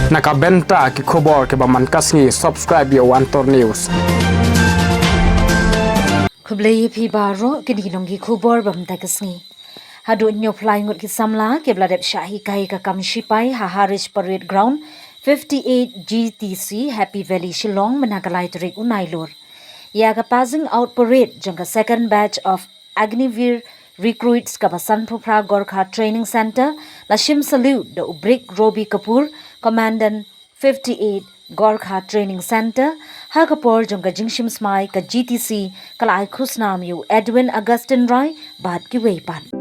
Nakabenta ki khobor ke baman kasngi subscribe yo Antor News. Kublai pi baro kini nongi khubor bam takasngi. Hadu nyo flying ut ki samla ke bladep shahi kai ka kam Shipai Haharish Parade Ground 58 GTC Happy Valley Shillong menakalai terik unailur. Ya ka passing out parade jangka second batch of Agnivir recruits ka Basan Pupra Gorkha Training Center Lashim salute the Ubrik Robi Kapoor Commandant 58 Gorkha Training Center Hakapor jangka jingshim smai ka GTC kalai khusnam yu Edwin Augustine Roy bad ki weipan.